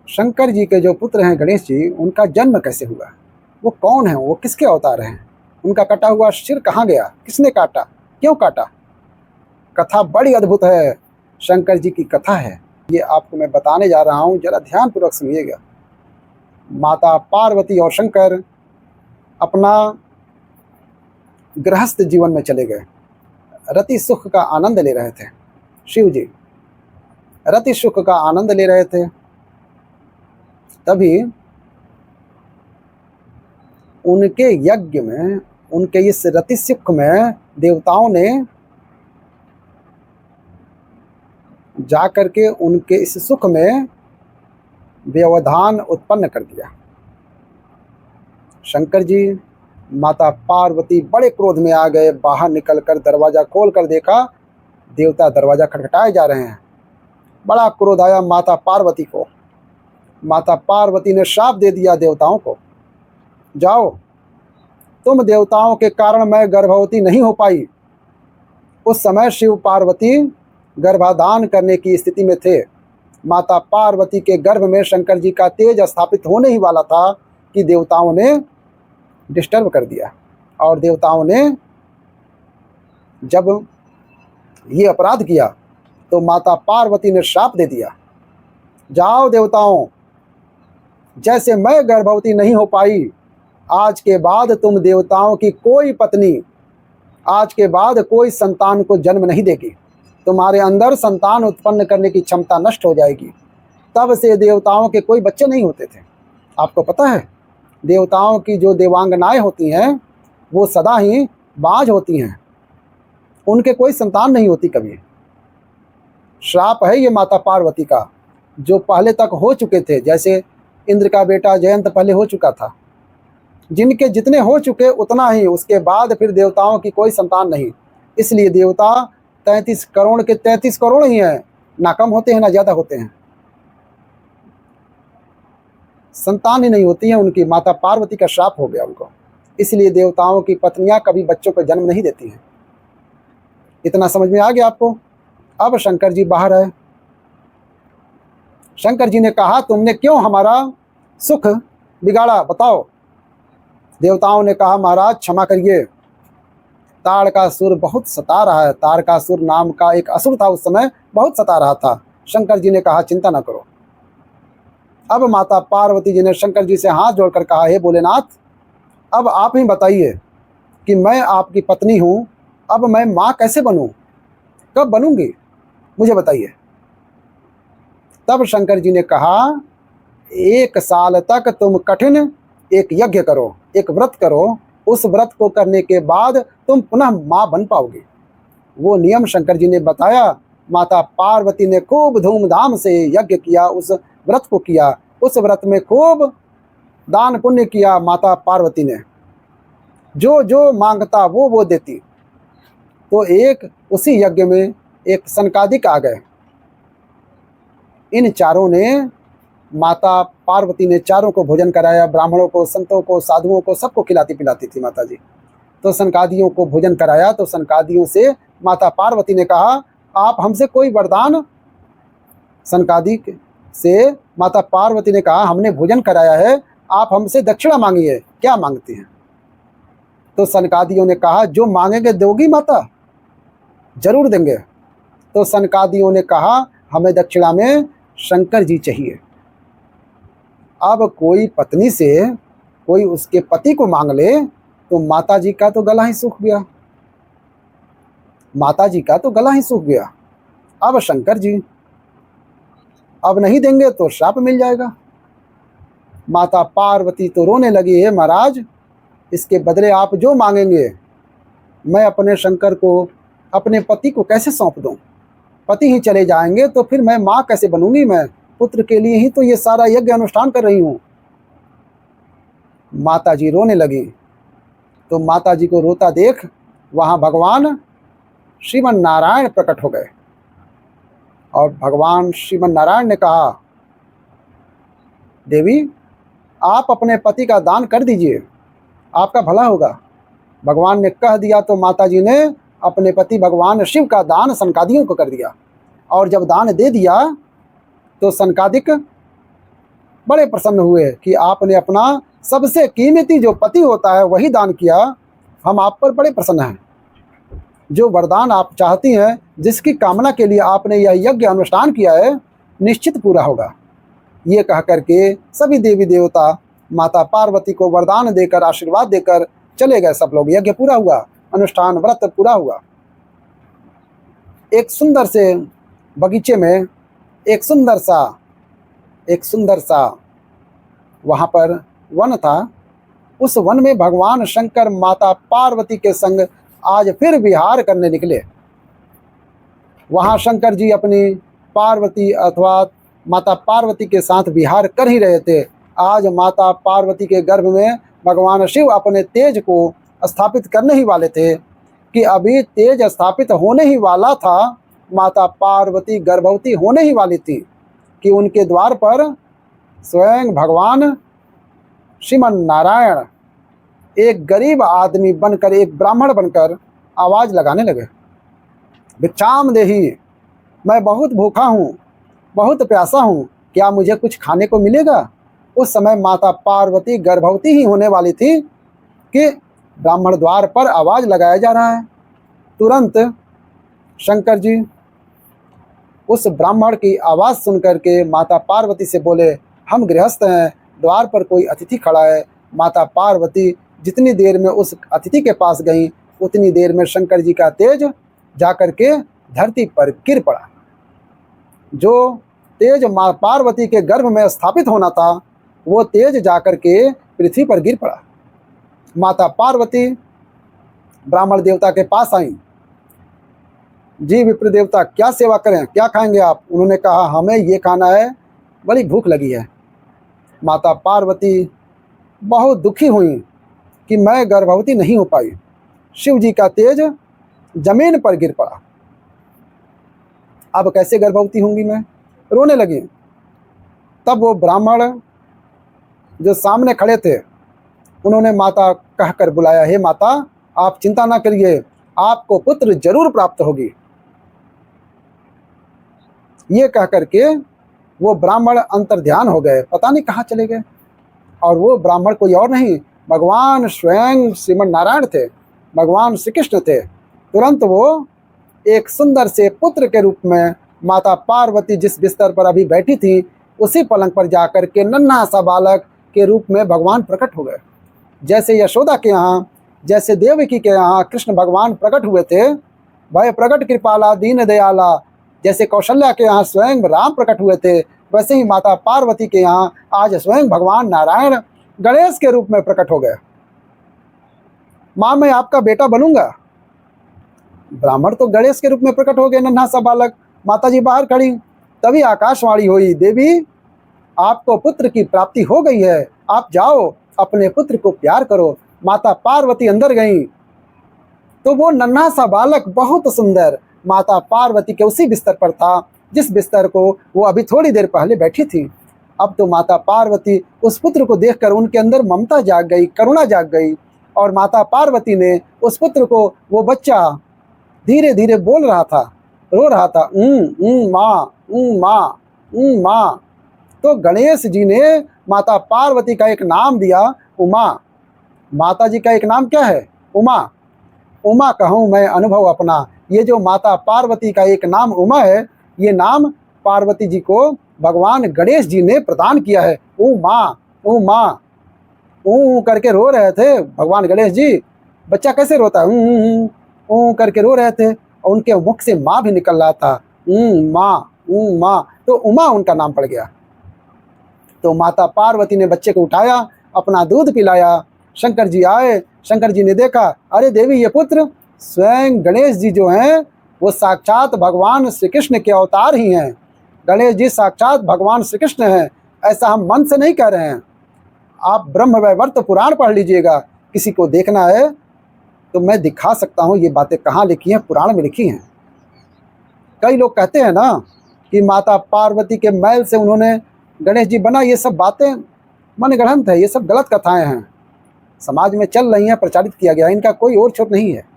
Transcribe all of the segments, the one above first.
शंकर जी के जो पुत्र हैं गणेश जी, उनका जन्म कैसे हुआ? वो कौन है? वो किसके अवतार हैं? उनका कटा हुआ सिर कहाँ गया? किसने काटा? क्यों काटा? कथा बड़ी अद्भुत है। शंकर जी की कथा है, ये आपको मैं बताने जा रहा हूँ, जरा ध्यानपूर्वक सुनिएगा। माता पार्वती और शंकर अपना गृहस्थ जीवन में चले गए। रति सुख का आनंद ले रहे थे। शिव जी रति सुख का आनंद ले रहे थे। तभी उनके यज्ञ में, उनके इस रति सुख में देवताओं ने जाकर के उनके इस सुख में व्यवधान उत्पन्न कर दिया। शंकर जी, माता पार्वती बड़े क्रोध में आ गए। बाहर निकलकर दरवाजा खोल कर देखा, देवता दरवाजा खटखटाए जा रहे हैं। बड़ा क्रोध आया माता पार्वती को। माता पार्वती ने श्राप दे दिया देवताओं को, जाओ, तुम देवताओं के कारण मैं गर्भवती नहीं हो पाई। उस समय शिव पार्वती गर्भाधान करने की स्थिति में थे। माता पार्वती के गर्भ में शंकर जी का तेज स्थापित होने ही वाला था कि देवताओं ने डिस्टर्ब कर दिया। और देवताओं ने जब ये अपराध किया तो माता पार्वती ने श्राप दे दिया, जाओ देवताओं, जैसे मैं गर्भवती नहीं हो पाई, आज के बाद तुम देवताओं की कोई पत्नी आज के बाद कोई संतान को जन्म नहीं देगी। तुम्हारे अंदर संतान उत्पन्न करने की क्षमता नष्ट हो जाएगी। तब से देवताओं के कोई बच्चे नहीं होते थे। आपको पता है, देवताओं की जो देवांगनाएं होती हैं वो सदा ही बाँझ होती हैं, उनके कोई संतान नहीं होती कभी। श्राप है ये माता पार्वती का, जो पहले तक हो चुके थे। जैसे इंद्र का बेटा जयंत पहले हो चुका था, जिनके जितने हो चुके उतना ही, उसके बाद फिर देवताओं की कोई संतान नहीं। इसलिए देवता 33 करोड़ के 33 करोड़ ही हैं, ना कम होते हैं ना ज़्यादा होते हैं। संतान ही नहीं होती है उनकी। माता पार्वती का श्राप हो गया उनको, इसलिए देवताओं की पत्नियां कभी बच्चों को जन्म नहीं देती हैं। इतना समझ में आ गया आपको? अब शंकर जी बाहर आए। शंकर जी ने कहा, तुमने क्यों हमारा सुख बिगाड़ा, बताओ। देवताओं ने कहा, महाराज क्षमा करिए, ताड़कासुर बहुत सता रहा है। ताड़कासुर नाम का एक असुर था, उस समय बहुत सता रहा था। शंकर जी ने कहा, चिंता न करो। अब माता पार्वती जी ने शंकर जी से हाथ जोड़कर कहा, हे भोलेनाथ, अब आप ही बताइए कि मैं आपकी पत्नी हूँ, अब मैं माँ कैसे बनूँ, कब बनूंगी, मुझे बताइए। तब शंकर जी ने कहा, 1 साल तक तुम कठिन एक यज्ञ करो, एक व्रत करो, उस व्रत को करने के बाद तुम पुनः माँ बन पाओगे। वो नियम शंकर जी ने बताया। माता पार्वती ने खूब धूमधाम से यज्ञ किया, उस व्रत को किया। उस व्रत में खूब दान पुण्य किया। माता पार्वती ने जो जो मांगता वो देती। तो एक उसी यज्ञ में एक सनकादिक आ गए। इन चारों ने, माता पार्वती ने चारों को भोजन कराया, ब्राह्मणों को, संतों को, साधुओं को, सबको खिलाती पिलाती थी माता जी। तो सनकादियों को भोजन कराया। तो सनकादियों से माता पार्वती ने कहा, आप हमसे कोई वरदान। सनकादिक से माता पार्वती ने कहा, हमने भोजन कराया है, आप हमसे दक्षिणा मांगिए, क्या मांगती हैं। तो सनकादियों ने कहा, जो मांगेंगे दोगी माता, जरूर देंगे। तो सनकादियों ने कहा, हमें दक्षिणा में शंकर जी चाहिए। अब कोई पत्नी से कोई उसके पति को मांग ले तो माता जी का तो गला ही सूख गया। माता जी का तो गला ही सूख गया। अब शंकर जी अब नहीं देंगे तो श्राप मिल जाएगा। माता पार्वती तो रोने लगी, है महाराज, इसके बदले आप जो मांगेंगे, मैं अपने शंकर को, अपने पति को कैसे सौंप दूं। पति ही चले जाएंगे तो फिर मैं माँ कैसे बनूंगी। मैं पुत्र के लिए ही तो ये सारा यज्ञ अनुष्ठान कर रही हूँ। माता जी रोने लगी। तो माता जी को रोता देख वहाँ भगवान श्रीमन नारायण प्रकट हो गए। और भगवान श्रीमन नारायण ने कहा, देवी, आप अपने पति का दान कर दीजिए, आपका भला होगा। भगवान ने कह दिया तो माता जी ने अपने पति भगवान शिव का दान सनकादियों को कर दिया। और जब दान दे दिया तो सनकादिक बड़े प्रसन्न हुए कि आपने अपना सबसे कीमती जो पति होता है वही दान किया। हम आप पर बड़े प्रसन्न हैं। जो वरदान आप चाहती हैं, जिसकी कामना के लिए आपने यह यज्ञ अनुष्ठान किया है, निश्चित पूरा होगा। ये कह करके सभी देवी देवता माता पार्वती को वरदान देकर, आशीर्वाद देकर चले गए। सब लोग, यज्ञ पूरा हुआ, अनुष्ठान व्रत पूरा हुआ। एक सुंदर से बगीचे में एक सुंदर सा वहाँ पर वन था। उस वन में भगवान शंकर माता पार्वती के संग आज फिर विहार करने निकले। वहाँ शंकर जी अपनी पार्वती अथवा माता पार्वती के साथ विहार कर ही रहे थे। आज माता पार्वती के गर्भ में भगवान शिव अपने तेज को स्थापित करने ही वाले थे कि अभी तेज स्थापित होने ही वाला था। माता पार्वती गर्भवती होने ही वाली थी कि उनके द्वार पर स्वयं भगवान श्रीमन नारायण एक गरीब आदमी बनकर, एक ब्राह्मण बनकर आवाज़ लगाने लगे, भिक्षाम देहि, मैं बहुत भूखा हूँ, बहुत प्यासा हूँ, क्या मुझे कुछ खाने को मिलेगा। उस समय माता पार्वती गर्भवती ही होने वाली थी कि ब्राह्मण द्वार पर आवाज़ लगाया जा रहा है। तुरंत शंकर जी उस ब्राह्मण की आवाज़ सुनकर के माता पार्वती से बोले, हम गृहस्थ हैं, द्वार पर कोई अतिथि खड़ा है। माता पार्वती जितनी देर में उस अतिथि के पास गई, उतनी देर में शंकर जी का तेज जाकर के धरती पर गिर पड़ा। जो तेज माँ पार्वती के गर्भ में स्थापित होना था, वो तेज जाकर के पृथ्वी पर गिर पड़ा। माता पार्वती ब्राह्मण देवता के पास आई, जी विप्र देवता, क्या सेवा करें, क्या खाएंगे आप। उन्होंने कहा, हमें ये खाना है, बड़ी भूख लगी है। माता पार्वती बहुत दुखी हुई कि मैं गर्भवती नहीं हो पाई। शिव जी का तेज जमीन पर गिर पड़ा, अब कैसे गर्भवती होंगी मैं, रोने लगी। तब वो ब्राह्मण जो सामने खड़े थे, उन्होंने माता कहकर बुलाया, हे माता, आप चिंता ना करिए, आपको पुत्र जरूर प्राप्त होगी। ये कह करके वो ब्राह्मण अंतर्ध्यान हो गए, पता नहीं कहाँ चले गए। और वो ब्राह्मण कोई और नहीं, भगवान स्वयं श्रीमन नारायण थे, भगवान श्री कृष्ण थे। तुरंत वो एक सुंदर से पुत्र के रूप में माता पार्वती जिस बिस्तर पर अभी बैठी थी, उसी पलंग पर जाकर के नन्हा सा बालक के रूप में भगवान प्रकट हो गए। जैसे यशोदा के यहाँ, जैसे देवकी के यहाँ कृष्ण भगवान प्रकट हुए थे, भय प्रकट कृपाला दीन दयाला, जैसे कौशल्या के यहाँ स्वयं राम प्रकट हुए थे, वैसे ही माता पार्वती के यहाँ आज स्वयं भगवान नारायण गणेश के रूप में प्रकट हो गए। माँ, मैं आपका बेटा बनूंगा। ब्राह्मण तो गणेश के रूप में प्रकट हो गए, नन्हा सा बालक। माता जी बाहर खड़ी, तभी आकाशवाणी हुई, देवी आपको पुत्र की प्राप्ति हो गई है, आप जाओ अपने पुत्र को प्यार करो। माता पार्वती अंदर गई तो वो नन्हा सा बालक बहुत सुंदर माता पार्वती के उसी बिस्तर पर था जिस बिस्तर को वो अभी थोड़ी देर पहले बैठी थी। अब तो माता पार्वती उस पुत्र को देखकर उनके अंदर ममता जाग गई, करुणा जाग गई, और माता पार्वती ने उस पुत्र को, वो बच्चा धीरे धीरे बोल रहा था, रो रहा था, माँ, माँ, माँ। तो गणेश जी ने माता पार्वती का एक नाम दिया, उमा। माता जी का एक नाम क्या है? उमा। उमा कहूँ मैं अनुभव अपना। ये जो माता पार्वती का एक नाम उमा है, ये नाम पार्वती जी को भगवान गणेश जी ने प्रदान किया है। उमा, उमा, ऊ करके रो रहे थे भगवान गणेश जी। बच्चा कैसे रोता है? ऊ करके रो रहे थे, और उनके मुख से माँ भी निकल रहा था, माँ, माँ। तो उमा उनका नाम पड़ गया। तो माता पार्वती ने बच्चे को उठाया, अपना दूध पिलाया। शंकर जी आए, शंकर जी ने देखा, अरे देवी, ये पुत्र स्वयं गणेश जी जो हैं, वो साक्षात भगवान श्री कृष्ण के अवतार ही हैं। गणेश जी साक्षात भगवान श्री कृष्ण हैं, ऐसा हम मन से नहीं कह रहे हैं। आप ब्रह्म वैवर्त पुराण पढ़ लीजिएगा, किसी को देखना है तो मैं दिखा सकता हूँ ये बातें कहाँ लिखी हैं, पुराण में लिखी हैं। कई लोग कहते हैं ना कि माता पार्वती के मैल से उन्होंने गणेश जी बना, ये सब बातें मनगढ़ंत है, ये सब गलत कथाएं हैं, समाज में चल रही हैं, प्रचारित किया गया है, इनका कोई और छोर नहीं है।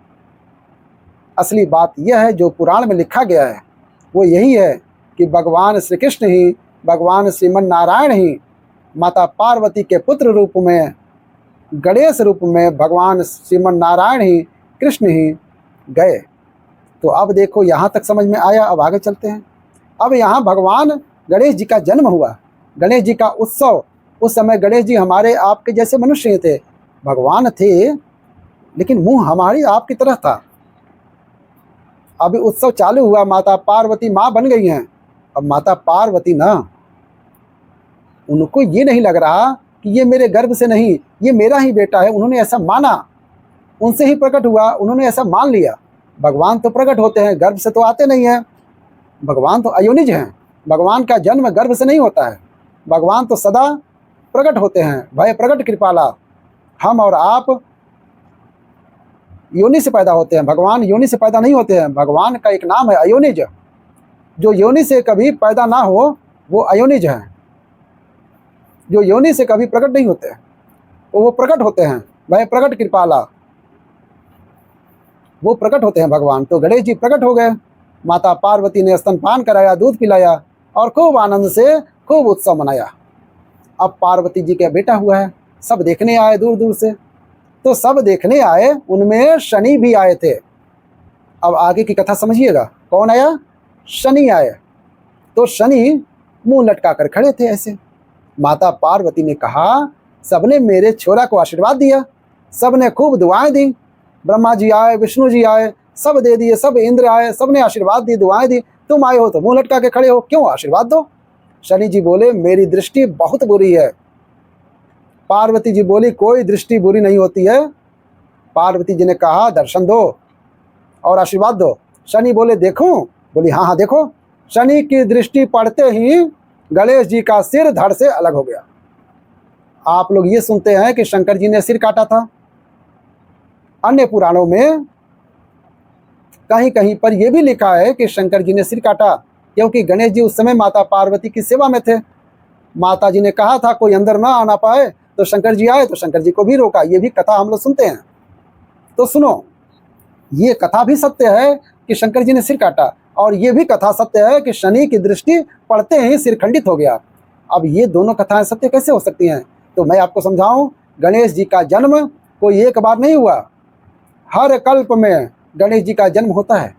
असली बात यह है जो पुराण में लिखा गया है, वो यही है कि भगवान श्री कृष्ण ही, भगवान श्रीमन नारायण ही माता पार्वती के पुत्र रूप में, गणेश रूप में भगवान श्रीमन नारायण ही, कृष्ण ही गए। तो अब देखो यहाँ तक समझ में आया। अब आगे चलते हैं। अब यहाँ भगवान गणेश जी का जन्म हुआ, गणेश जी का उत्सव। उस समय गणेश जी हमारे आपके जैसे मनुष्य थे, भगवान थे, लेकिन मुंह हमारी आपकी तरह था। अभी उत्सव चालू हुआ, माता पार्वती माँ बन गई हैं। अब माता पार्वती ना, उनको ये नहीं लग रहा कि ये मेरे गर्भ से नहीं, ये मेरा ही बेटा है। उन्होंने ऐसा माना, उनसे ही प्रकट हुआ, उन्होंने ऐसा मान लिया। भगवान तो प्रकट होते हैं, गर्भ से तो आते नहीं हैं। भगवान तो अयोनिज हैं, भगवान का जन्म गर्भ से नहीं होता है। भगवान तो सदा प्रकट होते हैं, भय प्रकट कृपाला। हम और आप योनि से पैदा होते हैं, भगवान योनि से पैदा नहीं होते हैं। भगवान का एक नाम है अयोनिज। जो योनि से कभी पैदा ना हो वो अयोनिज है। जो योनि से कभी प्रकट नहीं होते वो प्रकट होते हैं, भय प्रकट कृपाला, वो प्रकट होते हैं भगवान। तो गणेश जी प्रकट हो गए, माता पार्वती ने स्तनपान कराया, दूध पिलाया और खूब आनंद से खूब उत्सव मनाया। अब पार्वती जी का बेटा हुआ है, सब देखने आए दूर दूर से। तो सब देखने आए, उनमें शनि भी आए थे। अब आगे की कथा समझिएगा। कौन आया? शनि आए। तो शनि मुंह लटका कर खड़े थे ऐसे। माता पार्वती ने कहा, सबने मेरे छोरा को आशीर्वाद दिया, सबने खूब दुआएं दी। ब्रह्मा जी आए, विष्णु जी आए, सब दे दिए, सब इंद्र आए, सबने आशीर्वाद दी, दुआएं दी। तुम आए हो तो मुंह लटका के खड़े हो, क्यों? आशीर्वाद दो। शनि जी बोले, मेरी दृष्टि बहुत बुरी है। पार्वती जी बोली, कोई दृष्टि बुरी नहीं होती है। पार्वती जी ने कहा, दर्शन दो और आशीर्वाद दो। शनि बोले, देखूं? बोली, हाँ हाँ देखो। शनि की दृष्टि पड़ते ही गणेश जी का सिर धड़ से अलग हो गया। आप लोग ये सुनते हैं कि शंकर जी ने सिर काटा था। अन्य पुराणों में कहीं कहीं पर यह भी लिखा है कि शंकर जी ने सिर काटा, क्योंकि गणेश जी उस समय माता पार्वती की सेवा में थे। माता जी ने कहा था कोई अंदर ना आना पाए, तो शंकर जी आए तो शंकर जी को भी रोका। ये भी कथा हम लोग सुनते हैं। तो सुनो, ये कथा भी सत्य है कि शंकर जी ने सिर काटा, और ये भी कथा सत्य है कि शनि की दृष्टि पड़ते ही सिर खंडित हो गया। अब ये दोनों कथाएं सत्य कैसे हो सकती हैं? तो मैं आपको समझाऊं। गणेश जी का जन्म कोई एक बार नहीं हुआ, हर कल्प में गणेश जी का जन्म होता है।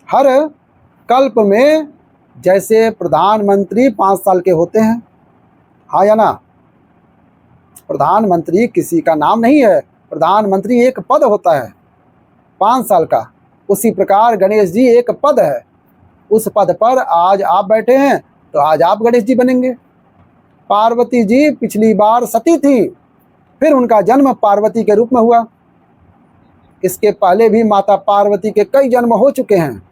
हर कल्प में जैसे प्रधानमंत्री 5 साल के होते हैं, हाँ या ना? प्रधानमंत्री किसी का नाम नहीं है, प्रधानमंत्री एक पद होता है 5 साल का। उसी प्रकार गणेश जी एक पद है। उस पद पर आज आप बैठे हैं तो आज आप गणेश जी बनेंगे। पार्वती जी पिछली बार सती थी, फिर उनका जन्म पार्वती के रूप में हुआ। इसके पहले भी माता पार्वती के कई जन्म हो चुके हैं।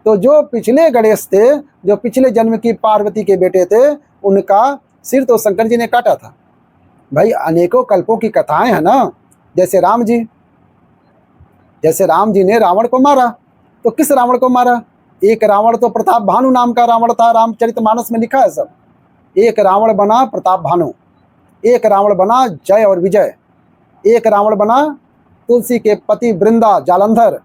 तो जो पिछले गणेश थे, जो पिछले जन्म की पार्वती के बेटे थे, उनका सिर तो शंकर जी ने काटा था। भाई अनेकों कल्पों की कथाएं हैं ना। जैसे राम जी ने रावण को मारा, तो किस रावण को मारा? एक रावण तो प्रताप भानु नाम का रावण था, रामचरितमानस में लिखा है सब। एक रावण बना प्रताप भानु, एक रावण बना जय और विजय, एक रावण बना तुलसी के पति वृंदा जालंधर।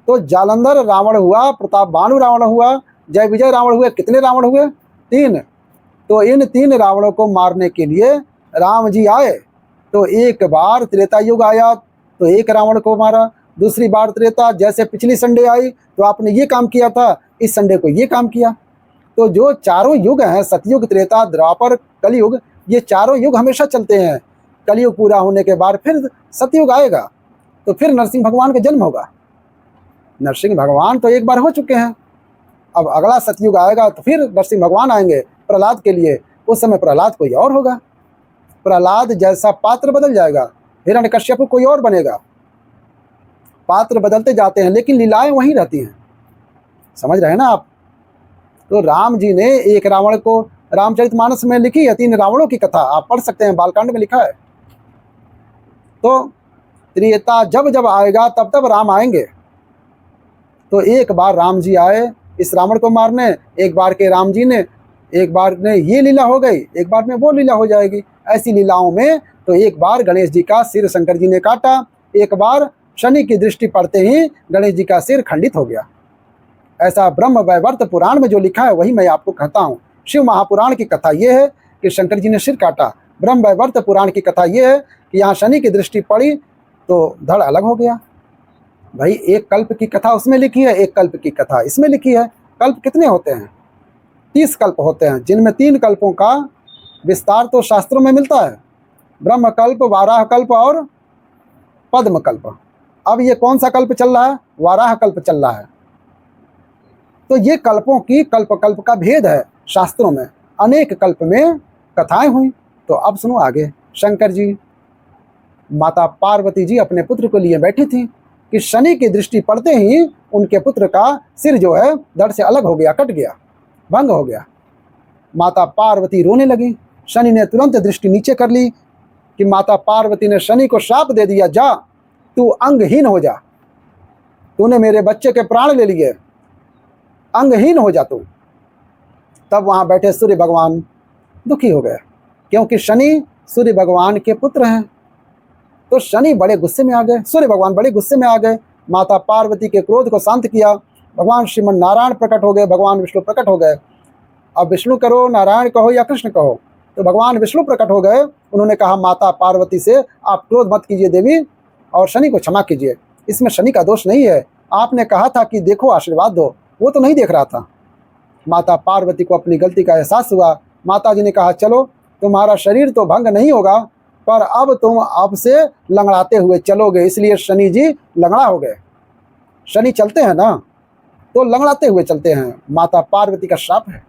तो जालंधर रावण हुआ, प्रताप भानु रावण हुआ, जय विजय रावण हुए। कितने रावण हुए? 3। तो इन 3 रावणों को मारने के लिए राम जी आए। तो एक बार त्रेता युग आया तो एक रावण को मारा, दूसरी बार त्रेता, जैसे पिछली संडे आई तो आपने ये काम किया था, इस संडे को ये काम किया। तो जो चारों युग हैं, सतयुग, त्रेता, द्वापर, कलयुग, ये चारों युग हमेशा चलते हैं। कलयुग पूरा होने के बाद फिर सतयुग आएगा, तो फिर नरसिंह भगवान का जन्म होगा। नरसिंह भगवान तो एक बार हो चुके हैं, अब अगला सतयुग आएगा तो फिर नरसिंह भगवान आएंगे प्रहलाद के लिए। उस समय प्रहलाद कोई और होगा। प्रहलाद जैसा पात्र बदल जाएगा, हिरण्यकश्यप कोई और बनेगा। पात्र बदलते जाते हैं लेकिन लीलाएं वहीं रहती हैं। समझ रहे हैं ना आप? तो राम जी ने एक रावण को, रामचरितमानस में लिखी है 3 रावणों की कथा, आप पढ़ सकते हैं, बालकांड में लिखा है। तो त्रेता जब जब आएगा तब तब राम आएंगे। तो एक बार राम जी आए इस रावण को मारने, एक बार के राम जी ने, एक बार में ये लीला हो गई, एक बार में वो लीला हो जाएगी। ऐसी लीलाओं में तो एक बार गणेश जी का सिर शंकर जी ने काटा, एक बार शनि की दृष्टि पड़ते ही गणेश जी का सिर खंडित हो गया। ऐसा ब्रह्म वैवर्त पुराण में जो लिखा है वही मैं आपको कहता हूँ। शिव महापुराण की कथा ये है कि शंकर जी ने सिर काटा। ब्रह्म वैवर्त पुराण की कथा ये है कि यहाँ शनि की दृष्टि पड़ी तो धड़ अलग हो गया। भाई एक कल्प की कथा उसमें लिखी है, एक कल्प की कथा इसमें लिखी है। कल्प कितने होते हैं? 30 कल्प होते हैं, जिनमें 3 कल्पों का विस्तार तो शास्त्रों में मिलता है, ब्रह्म कल्प, वाराह कल्प और पद्म कल्प। अब ये कौन सा कल्प चल रहा है? वाराह कल्प चल रहा है। तो ये कल्पों की कल्प कल्प का भेद है शास्त्रों में, अनेक कल्प में कथाएं हुई। तो अब सुनो आगे। शंकर जी, माता पार्वती जी अपने पुत्र को लिए बैठी थी कि शनि की दृष्टि पड़ते ही उनके पुत्र का सिर जो है धड़ से अलग हो गया, कट गया, भंग हो गया। माता पार्वती रोने लगी। शनि ने तुरंत दृष्टि नीचे कर ली कि माता पार्वती ने शनि को शाप दे दिया, जा तू अंगहीन हो जा, तूने मेरे बच्चे के प्राण ले लिए, अंगहीन हो जा तू। तब वहां बैठे सूर्य भगवान दुखी हो गए, क्योंकि शनि सूर्य भगवान के पुत्र हैं। तो शनि बड़े गुस्से में आ गए, सूर्य भगवान बड़े गुस्से में आ गए। माता पार्वती के क्रोध को शांत किया। भगवान श्रीमन नारायण प्रकट हो गए, भगवान विष्णु प्रकट हो गए। अब विष्णु कहो, नारायण कहो या कृष्ण कहो, तो भगवान विष्णु प्रकट हो गए। उन्होंने कहा माता पार्वती से, आप क्रोध मत कीजिए देवी, और शनि को क्षमा कीजिए, इसमें शनि का दोष नहीं है। आपने कहा था कि देखो आशीर्वाद दो, वो तो नहीं देख रहा था। माता पार्वती को अपनी गलती का एहसास हुआ। माता जी ने कहा चलो, तुम्हारा शरीर तो भंग नहीं होगा, पर अब तुम अब से लंगड़ाते हुए चलोगे। इसलिए शनि जी लंगड़ा हो गए। शनि चलते हैं ना तो लंगड़ाते हुए चलते हैं, माता पार्वती का श्राप है।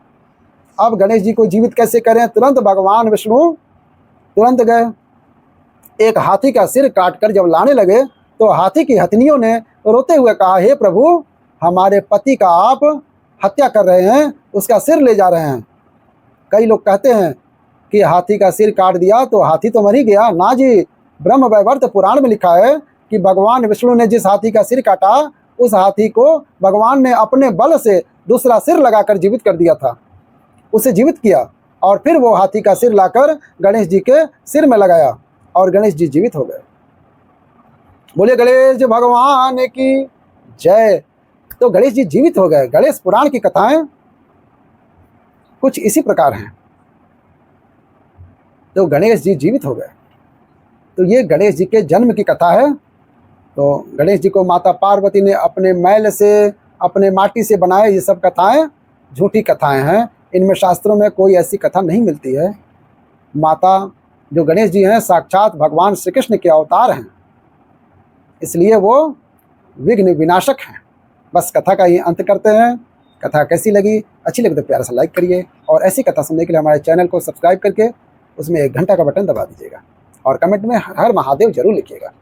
अब गणेश जी को जीवित कैसे करें? तुरंत भगवान विष्णु तुरंत गए, एक हाथी का सिर काटकर जब लाने लगे तो हाथी की हथनियों ने रोते हुए कहा, हे प्रभु, हमारे पति का आप हत्या कर रहे हैं, उसका सिर ले जा रहे हैं। कई लोग कहते हैं कि हाथी का सिर काट दिया तो हाथी तो मर ही गया। ना जी, ब्रह्म वैवर्त पुराण में लिखा है कि भगवान विष्णु ने जिस हाथी का सिर काटा, उस हाथी को भगवान ने अपने बल से दूसरा सिर लगाकर जीवित कर दिया था, उसे जीवित किया, और फिर वो हाथी का सिर लाकर गणेश जी के सिर में लगाया और गणेश जी जीवित हो गए। बोले गणेश भगवान की जय। तो गणेश जी जीवित हो गए। गणेश पुराण की कथाएं कुछ इसी प्रकार हैं। तो गणेश जी जीवित हो गए। तो ये गणेश जी के जन्म की कथा है। तो गणेश जी को माता पार्वती ने अपने मैल से, अपने माटी से बनाए। ये सब कथाएं झूठी कथाएं हैं, इनमें शास्त्रों में कोई ऐसी कथा नहीं मिलती है। माता जो गणेश जी हैं साक्षात भगवान श्री कृष्ण के अवतार हैं, इसलिए वो विघ्न विनाशक हैं। बस कथा का ही अंत करते हैं। कथा कैसी लगी? अच्छी लगी तो प्यार से लाइक करिए, और ऐसी कथा सुनने के लिए हमारे चैनल को सब्सक्राइब करके उसमें 1 घंटा का बटन दबा दीजिएगा, और कमेंट में हर हर महादेव जरूर लिखिएगा।